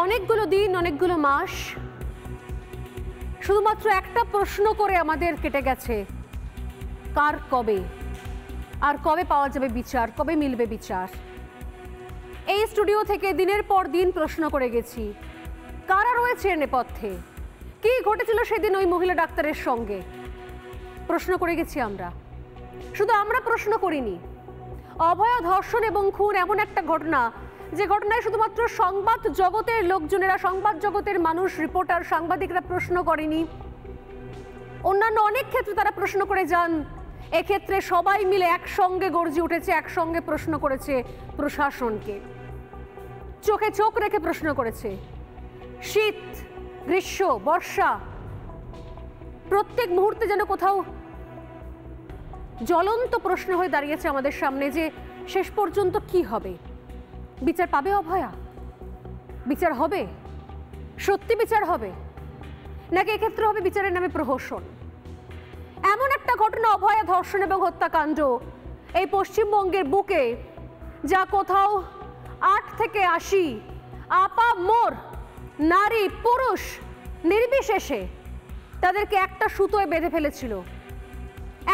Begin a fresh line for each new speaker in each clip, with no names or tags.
অনেকগুলো দিন, অনেকগুলো মাস শুধুমাত্র একটা প্রশ্ন করে আমাদের কেটে গেছে, কার কবে, আর কবে পাওয়া যাবে বিচার, কবে মিলবে বিচার। এই স্টুডিও থেকে দিনের পর দিন প্রশ্ন করে গেছি, কারা রয়েছে নেপথ্যে, কি ঘটেছিল সেদিন ওই মহিলা ডাক্তারের সঙ্গে। প্রশ্ন করে গেছি আমরা। শুধু আমরা প্রশ্ন করিনি, অভয়া ধর্ষণ এবং খুন এমন একটা ঘটনা, যে ঘটনায় শুধুমাত্র সংবাদ জগতের লোকজনেরা, সংবাদ জগতের মানুষ, রিপোর্টার, সাংবাদিকরা প্রশ্ন করেনি, অন্যান্য অনেক ক্ষেত্রে তারা প্রশ্ন করে যান। এক্ষেত্রে সবাই মিলে একসঙ্গে গর্জে উঠেছে, একসঙ্গে প্রশ্ন করেছে প্রশাসনকে, চোখে চোখ রেখে প্রশ্ন করেছে। শীত, গ্রীষ্ম, বর্ষা, প্রত্যেক মুহূর্তে যেন কোথাও জ্বলন্ত প্রশ্ন হয়ে দাঁড়িয়েছে আমাদের সামনে, যে শেষ পর্যন্ত কি হবে। বিচার পাবে অভয়া? বিচার হবে? সত্যি বিচার হবে, নাকি এক্ষেত্রে হবে বিচারের নামে প্রহসন? এমন একটা ঘটনা, অভয়া ধর্ষণ এবং হত্যাকাণ্ড এই পশ্চিমবঙ্গের বুকে, যা কোথাও 8 থেকে 80 আপামর নারী পুরুষ নির্বিশেষে তাদেরকে একটা সুতোয় বেঁধে ফেলেছিল।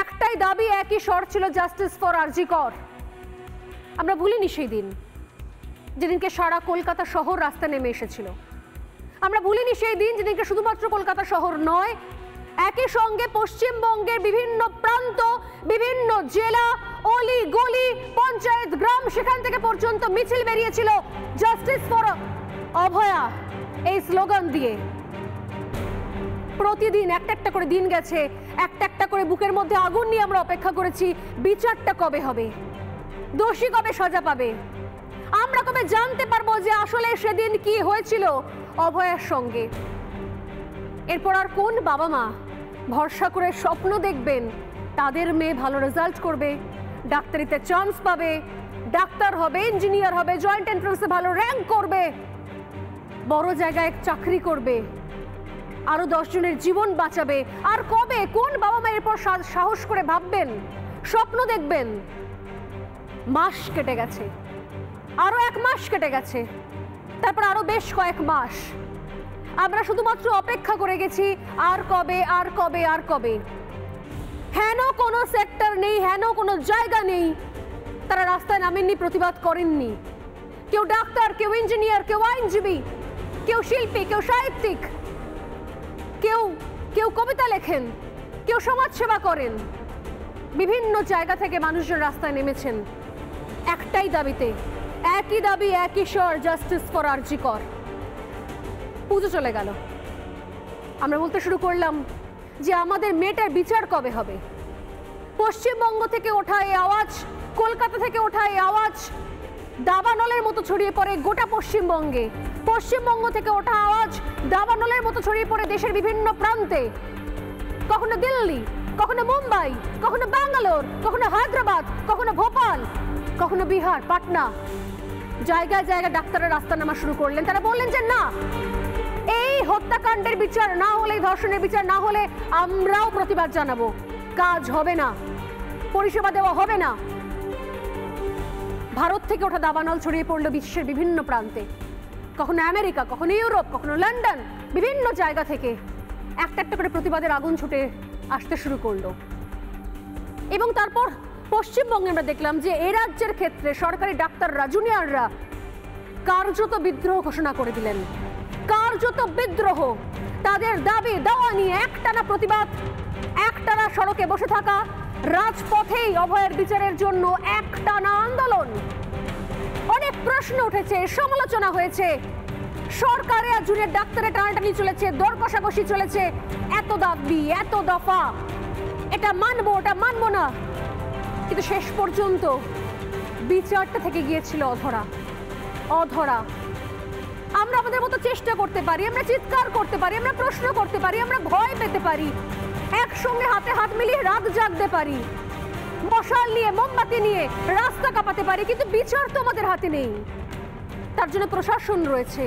একটাই দাবি, একই স্বর ছিল, জাস্টিস ফর আরজি কর। আমরা ভুলিনি সেই দিন, যেদিনকে সারা কলকাতা শহর রাস্তায় নেমে এসেছিল। আমরা ভুলিনি সেই দিন, যেদিনকে শুধুমাত্র কলকাতা শহর নয়, একই সঙ্গে পশ্চিমবঙ্গের বিভিন্ন প্রান্ত, বিভিন্ন জেলা, অলি গলি, পঞ্চায়েত, গ্রাম, সেখান থেকে পর্যন্ত মিছিল বেরিয়েছিল জাস্টিস ফর অভয়া এই স্লোগান দিয়ে। প্রতিদিন একটা একটা করে দিন গেছে, একটা একটা করে বুকের মধ্যে আগুন নিয়ে আমরা অপেক্ষা করেছি, বিচারটা কবে হবে, দোষী কবে সাজা পাবে, আমরা কবে জানতে পারবো যে আসলে সেদিন কি হয়েছিল অভয়ার সঙ্গে। এরপর আর কোন বাবা মা ভরসা করে স্বপ্ন দেখবেন তাদের মেয়ে ভালো রেজাল্ট করবে, ডাক্তারিতে চান্স পাবে, ডাক্তার হবে, ইঞ্জিনিয়ার হবে, জয়েন্ট এন্ট্রান্সে ভালো র্যাঙ্ক করবে, বড় জায়গায় চাকরি করবে, আরো 10 জনের জীবন বাঁচাবে। আর কবে, কোন বাবা মা এরপর সাহস করে ভাববেন, স্বপ্ন দেখবেন? মাস কেটে গেছে, আরো 1 মাস কেটে গেছে, তারপর আরো বেশ কয়েক মাস আমরা শুধুমাত্র অপেক্ষা করে গেছি, আর কবে, আর কবে, আর কবে। হেন কোনো সেক্টর নেই, হেন কোনো জায়গা নেই তারা রাস্তায় নামেননি, প্রতিবাদ করেননি। কেউ ডাক্তার, কেউ ইঞ্জিনিয়ার, কেউ আইনজীবী, কেউ শিল্পী, কেউ সাহিত্যিক, কেউ কেউ কবিতা লেখেন, কেউ সমাজ সেবা করেন। বিভিন্ন জায়গা থেকে মানুষজন রাস্তায় নেমেছেন একটাই দাবিতে, একই দাবি, একই স্বর, জাস্টিস ফর আরজি কর। পুজো চলে গেল, আমরা বলতে শুরু করলাম যে আমাদের মেয়েটার বিচার কবে হবে। পশ্চিমবঙ্গ থেকে ওঠা এই আওয়াজ, কলকাতা থেকে ওঠা এই আওয়াজ দাবানলের মতো ছড়িয়ে পড়ে গোটা পশ্চিমবঙ্গে। পশ্চিমবঙ্গ থেকে ওঠা আওয়াজ দাবানলের মতো ছড়িয়ে পড়ে দেশের বিভিন্ন প্রান্তে, কখনো দিল্লি, কখনো মুম্বাই, কখনো ব্যাঙ্গালোর, কখনো হায়দ্রাবাদ, কখনো ভোপাল, কখনো বিহার, পাটনা। জায়গায় জায়গায় ডাক্তাররা রাস্তা নামা শুরু করলেন। তারা বললেন যে না, এই হত্যাকাণ্ডের বিচার না হলে, ধর্ষণের বিচার না হলে আমরাও প্রতিবাদ জানাবো, কাজ হবে না, পরিষেবা দেওয়া হবে না। ভারত থেকে ওঠা দাবানল ছড়িয়ে পড়লো বিশ্বের বিভিন্ন প্রান্তে, কখনো আমেরিকা, কখনো ইউরোপ, কখনো লন্ডন, বিভিন্ন জায়গা থেকে একটা একটা করে প্রতিবাদের আগুন ছুটে আসতে শুরু করলো। এবং তারপর পশ্চিমবঙ্গে আমরা দেখলাম যে এ রাজ্যের ক্ষেত্রে সরকারি ডাক্তাররা, জুনিয়ররা কার্যত বিদ্রোহ ঘোষণা করে দিলেন। কার্যত বিদ্রোহ, তাদের দাবি দাওয়া নিয়ে একটানা প্রতিবাদ, একটানা সড়কে বসে থাকা, রাজপথেই অভয়ের বিচারের জন্য একটানা আন্দোলন। অনেক প্রশ্ন উঠেছে, সমালোচনা হয়েছে, সরকারে আর জুনিয়র ডাক্তারের টানাটানি চলেছে, দর কষাকষি চলেছে, এত দাবি, এত দফা, এটা মানবো, ওটা মানবো না। কিন্তু শেষ পর্যন্ত বিচারটা থেকে গিয়েছিল অধরা, অধরা। আমরা আমাদের মতো চেষ্টা করতে পারি, আমরা চিৎকার করতে পারি, আমরা প্রশ্ন করতে পারি, আমরা ভয় পেতে পারি, একসঙ্গে হাতে হাত মিলিয়ে রাত জাগতে পারি, মশাল নিয়ে, মোমবাতি নিয়ে রাস্তা কাঁপাতে পারি, কিন্তু বিচার তো আমাদের হাতে নেই। তার জন্য প্রশাসন রয়েছে,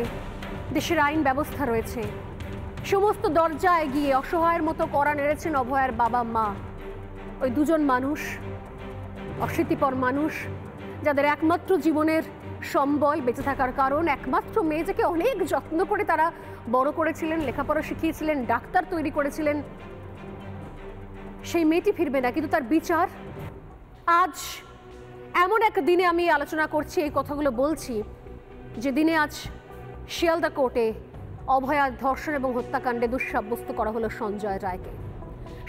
দেশের আইন ব্যবস্থা রয়েছে। সমস্ত দরজায় গিয়ে অসহায়ের মতো কড়া নেড়েছেন অভয়ার বাবা মা। ওই দুজন মানুষ, অশীতিপর মানুষ, যাদের একমাত্র জীবনের সম্বল, বেঁচে থাকার কারণ, একমাত্র মেয়ে যাকে অনেক যত্ন করে তারা বড় করেছিলেন, লেখাপড়া শিখিয়েছিলেন, ডাক্তার তৈরি করেছিলেন, সেই মেয়েটি ফিরবে না। কিন্তু তার বিচার আজ এমন এক দিনে আমি আলোচনা করছি, এই কথাগুলো বলছি যে দিনে আজ শিয়ালদা কোর্টে অভয়ার ধর্ষণ এবং হত্যাকাণ্ডে দোষী সাব্যস্ত করা হলো সঞ্জয় রায়কে।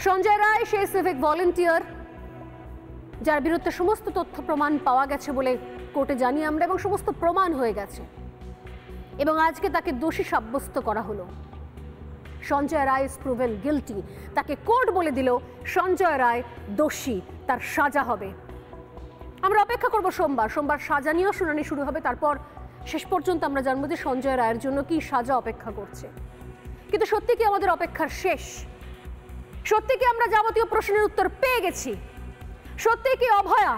সঞ্জয় রায় সেই সিভিক ভলেন্টিয়ার যার বিরুদ্ধে সমস্ত তথ্য প্রমাণ পাওয়া গেছে বলে কোর্টে জানি আমরা, এবং সমস্ত প্রমাণ হয়ে গেছে, এবং আজকে তাকে দোষী সাব্যস্ত করা হলো। Sanjay Roy is proven guilty. তাকে কোর্ট বলে দিল সঞ্জয় রায় দোষী, তার সাজা হবে। আমরা অপেক্ষা করব সোমবার সাজা নিয়েও শুনানি শুরু হবে। তারপর শেষ পর্যন্ত আমরা জানবো যে সঞ্জয় রায়ের জন্য কি সাজা অপেক্ষা করছে। কিন্তু সত্যি কি আমাদের অপেক্ষার শেষ? সত্যি কি আমরা যাবতীয় প্রশ্নের উত্তর পেয়ে গেছি? সত্যি কি অভয়া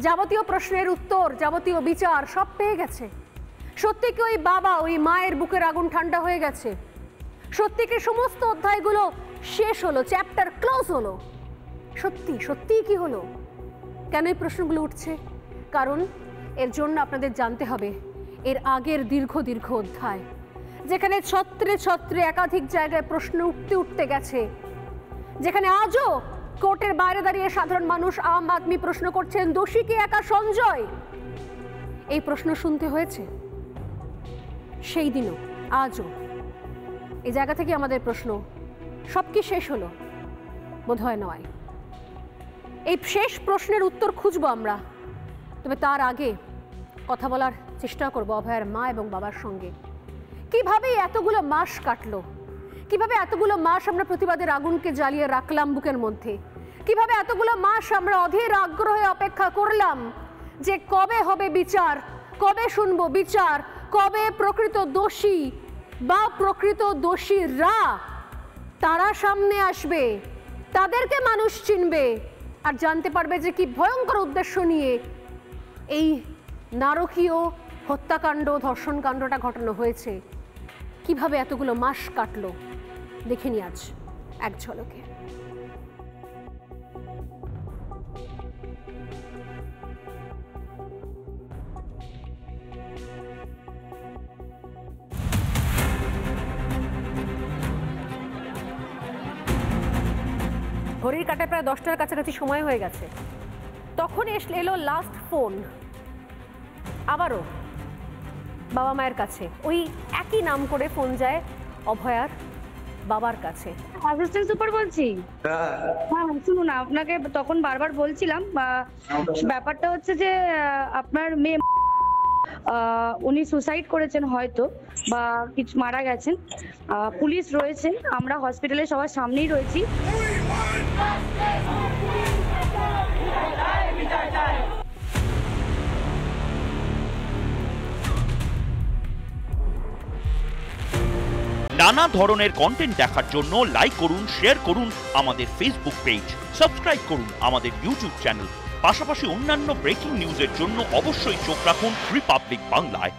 যাবতীয় প্রশ্নের উত্তর, যাবতীয় বিচার সব পেয়ে গেছে? সত্যি কি ওই বাবা, ওই মায়ের বুকের আগুন ঠান্ডা হয়ে গেছে? সত্যি কি সমস্ত অধ্যায়গুলো শেষ হলো, চ্যাপ্টার ক্লোজ হলো? সত্যি কি হলো? কেন এই প্রশ্নগুলো উঠছে? কারণ এর জন্য আপনাদের জানতে হবে এর আগের দীর্ঘ অধ্যায়, যেখানে ছত্রে একাধিক জায়গায় প্রশ্ন উঠতে গেছে, যেখানে আজও কোর্টের বাইরে দাঁড়িয়ে সাধারণ মানুষ, আম আদমি প্রশ্ন করছেন দোষী কি একা সঞ্জয়? এই প্রশ্ন শুনতে হয়েছে সেই দিনও, আজও। এই জায়গা থেকে আমাদের প্রশ্ন, সব কি শেষ হলো? বোধহয় নয়। এই শেষ প্রশ্নের উত্তর খুঁজবো আমরা, তবে তার আগে কথা বলার চেষ্টা করব অভয়ার মা এবং বাবার সঙ্গে। কিভাবে এতগুলো মাস কাটলো, কিভাবে এতগুলো মাস আমরা প্রতিবাদের আগুনকে জ্বালিয়ে রাখলাম বুকের মধ্যে, কিভাবে এতগুলো মাস আমরা অধীর আগ্রহে অপেক্ষা করলাম যে কবে হবে বিচার, কবে শুনবো বিচার, কবে প্রকৃত দোষী বা প্রকৃত দোষীরা তারা সামনে আসবে, তাদেরকে মানুষ চিনবে আর জানতে পারবে যে কি ভয়ঙ্কর উদ্দেশ্য নিয়ে এই নারকীয় হত্যাকাণ্ড, ধর্ষণকাণ্ডটা ঘটানো হয়েছে। কিভাবে এতগুলো মাস কাটলো দেখে নি আজ এক ঝলকে। ঘড়ির কাঁটায় প্রায় 10টার কাছাকাছি সময় হয়ে গেছে। তখন এলো লাস্ট ফোন আবারও বাবা মায়ের কাছে। ওই একই নাম করে ফোন যায় অভয়ার বাবার কাছে।
অ্যাসিস্ট্যান্ট সুপার বলছি। হ্যাঁ শুনুন, আপনাকে তখন বারবার বলছিলাম, ব্যাপারটা হচ্ছে যে আপনার মেয়ে উনি সুসাইড করেছেন হয়তো, বা কিছু মারা গেছেন। পুলিশ রয়েছে, আমরা হসপিটালে সবার সামনেই রয়েছি।
নানা ধরনের কন্টেন্ট দেখার জন্য লাইক করুন, শেয়ার করুন আমাদের ফেসবুক পেজ, সাবস্ক্রাইব করুন আমাদের ইউটিউব চ্যানেল। পাশাপাশি অন্যান্য ব্রেকিং নিউজের জন্য অবশ্যই চোখ রাখুন রিপাবলিক বাংলায়।